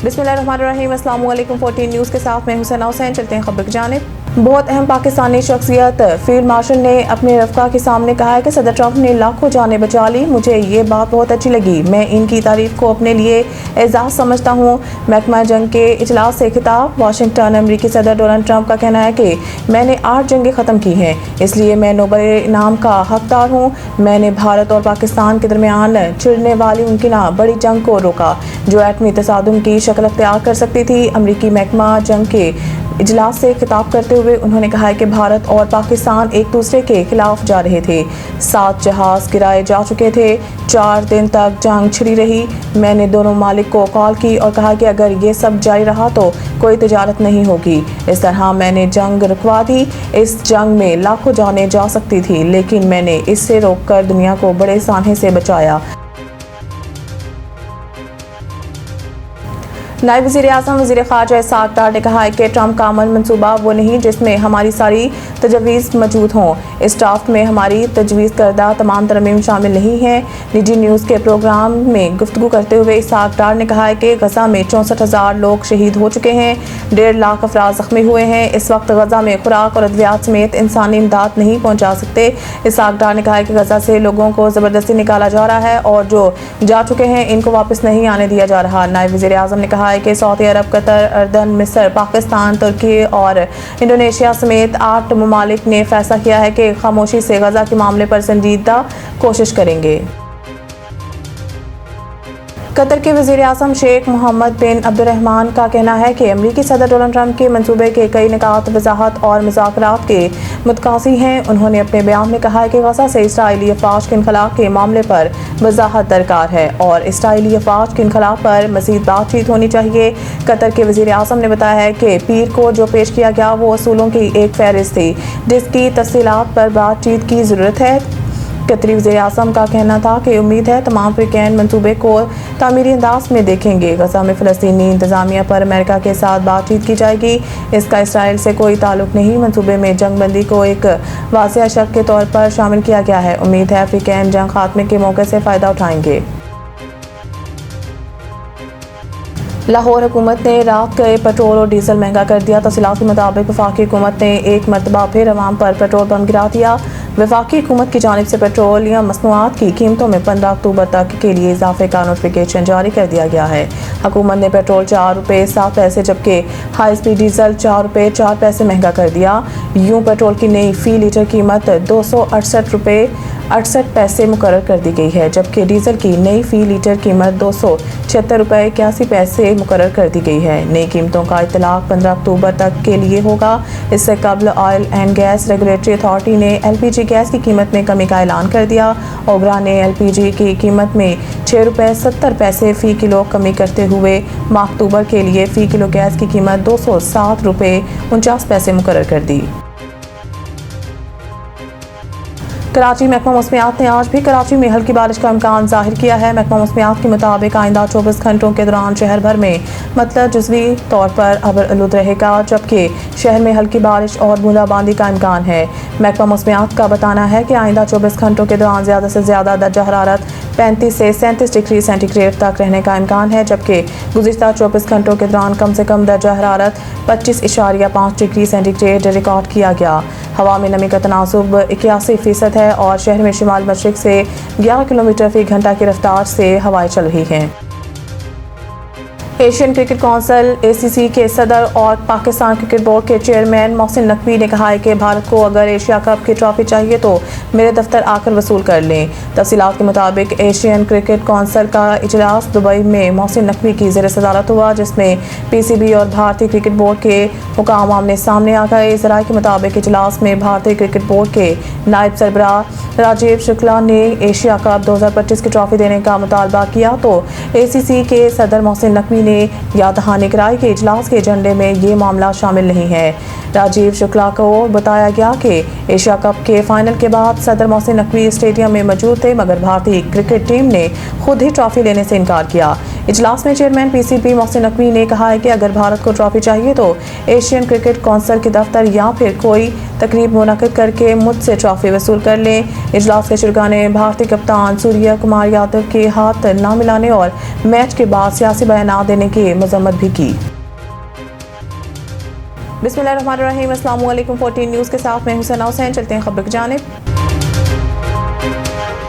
बिस्मिल्लाहिर्रहमानिर्रहीम। अस्सलाम वालेकुम। 14 न्यूज़ के साथ मैं हुसैना हुसैन। चलते हैं खबर की जानिब। बहुत अहम पाकिस्तानी शख्सियत फील्ड मार्शल ने अपने रफ़्का के सामने कहा है कि सदर ट्रंप ने लाखों जानें बचा ली। मुझे ये बात बहुत अच्छी लगी। मैं इनकी तारीफ को अपने लिए एजाज़ समझता हूँ। महकमा जंग के इजलास से खिताब वाशिंगटन। अमरीकी सदर डोनाल्ड ट्रंप का कहना है कि मैंने 8 जंगें ख़त्म की हैं, इसलिए मैं नोबेल इनाम का हकदार हूँ। मैंने भारत और पाकिस्तान के दरमियान छिड़ने वाली मुमकिन बड़ी जंग को रोका जो एटमी तसादुम की शक्ल अख्तियार कर सकती थी। अमरीकी महकमा जंग के इजलास से खिताब करते हुए उन्होंने कहा है कि भारत और पाकिस्तान एक दूसरे के खिलाफ जा रहे थे। 7 जहाज गिराए जा चुके थे। 4 दिन तक जंग छिड़ी रही। मैंने दोनों मालिक को कॉल की और कहा कि अगर ये सब जारी रहा तो कोई तिजारत नहीं होगी। इस तरह मैंने जंग रुकवा दी। इस जंग में लाखों जानें जा सकती थी, लेकिन मैंने इससे रोककर दुनिया को बड़े सान्हे से बचाया। नायब वज़ीर-ए-आज़म वज़ीर ख़ारजा इसहाक़ डार ने कहा है कि ट्रंप का अमल मनसूबा वो नहीं जिसमें हमारी सारी तजवीज़ मौजूद हों। इस ड्राफ्ट में हमारी तजवीज़ करदा तमाम तरमीम शामिल नहीं हैं। निजी न्यूज़ के प्रोग्राम में गुफ्तगू करते हुए इसहाक़ डार ने कहा है कि गज़ा में 64,000 लोग शहीद हो चुके हैं। 1.5 लाख अफराद ज़ख्मी हुए हैं। इस वक्त गज़ा में खुराक और अद्वियात समेत इंसानी इमदाद नहीं पहुँचा सकते। इसहाक़ डार ने कहा है कि गज़ा से लोगों को ज़बरदस्ती निकाला जा रहा है और जो जा चुके हैं इनको वापस नहीं आने दिया जा रहा। नायब वज़ीर-ए-आज़म ने कहा कि सऊदी अरब, कतर, अर्दन, मिस्र, पाकिस्तान, तुर्की और इंडोनेशिया समेत 8 ममालिक ने फैसला किया है कि खामोशी से गजा के मामले पर संजीदा कोशिश करेंगे। कतर के वज़ीर-ए-आज़म शेख मोहम्मद बिन अब्दुर्रहमान का कहना है कि अमरीकी सदर डोनाल्ड ट्रंप के मंसूबे के कई निकात वजाहत और मुज़ाकरात के मुतकासी हैं। उन्होंने अपने बयान में कहा है कि गजा से इसराइली अफवाज के इनखला के मामले पर वजाहत दरकार है और इसराइली अफवाज के इनखला पर मज़ीद बातचीत होनी चाहिए। कतर के वज़ीर-ए-आज़म ने बताया है कि पीर को जो पेश किया गया वो असूलों की एक फहरिस्त थी जिसकी तफसीलात पर बातचीत की ज़रूरत है। कतरी वज़ीर-ए-आज़म का कहना था कि उम्मीद है तमाम अफ्रीकन मंसूबे को तामीरी अंदाज में देखेंगे। गजा में फ़लस्तीनी इंतज़ामिया पर अमेरिका के साथ बातचीत की जाएगी। इसका इसराइल से कोई ताल्लुक नहीं। मंसूबे में जंग बंदी को एक वाज़ेह शर्त के तौर पर शामिल किया गया है। उम्मीद है अफ्रीकन जंग खात्मे के मौके से फ़ायदा उठाएंगे। लाहौर हुकूमत ने रात गए पेट्रोल और डीजल महंगा कर दिया। तफसीलात के मुताबिक वफाकी हुकूमत ने एक मरतबा फिर अवाम पर पेट्रोल बम गिरा दिया। वफाकी हुकूमत की जानिब से पेट्रोलियम मसनूआत की कीमतों में 15 अक्टूबर तक के लिए इजाफे का नोटिफिकेशन जारी कर दिया गया है। हुकूमत ने पेट्रोल 4 रुपये 7 पैसे जबकि हाई स्पीड डीजल 4 रुपये 4 पैसे महंगा कर दिया। यूँ पेट्रोल की नई फ़ी लीटर कीमत 268 रुपये 68 पैसे मुकर्रर कर दी गई है, जबकि डीजल की नई फ़ी लीटर कीमत 276 रुपये 81 पैसे मुकर्रर कर दी गई है। नई कीमतों का इतलाक़ 15 अक्टूबर तक के लिए होगा। इससे कबल oil and gas regulatory authority ने LPG गैस की कीमत में कमी का ऐलान कर दिया। ओबरा ने LPG की कीमत में 6 रुपये 70 पैसे फ़ी किलो कमी करते हुए माह अक्टूबर के लिए फ़ी किलो गैस की कीमत 207 रुपये 49 पैसे मुकर्रर कर दी। कराची महकमा मौसमियात ने आज भी कराची में हल्की बारिश का इम्कान जाहिर किया है। महकमा मौसमियात के मुताबिक आइंदा 24 घंटों के दौरान शहर भर में मतलब जुज़वी तौर पर आलूद रहेगा, जबकि शहर में हल्की बारिश और बूंदाबांदी का इम्कान है। महकमा मौसमियात का बताना है कि आइंदा 24 घंटों के दौरान ज़्यादा से ज़्यादा दर्जा हरारत 35 से 37 डिग्री सेंटीग्रेड तक रहने का इम्कान है, जबकि गुज़िश्ता 24 घंटों के दौरान कम से कम दर्जा हरारत 25.5 डिग्री सेंटीग्रेड रिकॉर्ड किया गया। हवा में नमी का तनासुब 81% है और शहर में शिमाल मशरिक से 11 किलोमीटर फी घंटा की रफ्तार से हवाएं चल रही हैं। एशियन क्रिकेट काउंसिल ACC के सदर और पाकिस्तान क्रिकेट बोर्ड के चेयरमैन मोहसिन नकवी ने कहा है कि भारत को अगर एशिया कप की ट्रॉफी चाहिए तो मेरे दफ्तर आकर वसूल कर लें। तफसीलात के मुताबिक एशियन क्रिकेट काउंसिल का इजलास दुबई में मोहसिन नकवी की ज़ेर सदारत हुआ, जिसमें PCB और भारतीय क्रिकेट बोर्ड के हुकाम आमने सामने आ गए। ज़राए के मुताबिक इजलास में भारतीय क्रिकेट बोर्ड के नायब सरबराह राजीव शुक्ला ने एशिया कप 2025 की ट्रॉफी देने का मुतालबा किया तो ACC के सदर मोहसिन नकवी ने याद दहानी कराई कि इजलास के एजेंडे में ये मामला शामिल नहीं है। राजीव शुक्ला को बताया गया कि एशिया कप के फाइनल के बाद सदर मोहसिन नकवी स्टेडियम में मौजूद थे, मगर भारतीय क्रिकेट टीम ने खुद ही ट्रॉफी लेने से इनकार किया। इजलास में चेयरमैन PCB मोहसिन नकवी ने कहा है कि अगर भारत को ट्रॉफी चाहिए तो एशियन क्रिकेट कौंसिल के दफ्तर या फिर कोई तकरीब मुनक़िद करके मुझसे ट्रॉफी वसूल कर लें। इजलास के शुरा ने भारतीय कप्तान सूर्य कुमार यादव के हाथ न मिलाने और मैच के बाद सियासी बयान देने की मजम्मत भी की। बिस्मिल्लाहिर्रहमानिर्रहीम, अस्सलाम वालेकुम। 14 न्यूज़ के साथ मैं हुसैना हुसैन। चलते हैं खबर की जानिब।